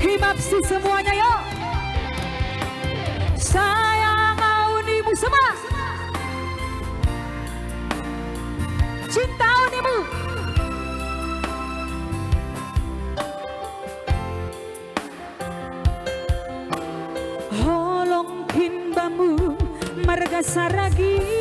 Himapsi semuanya yuk. Sayang aunimu semua. Cinta aunimu. Holong kimbamu marga saragi.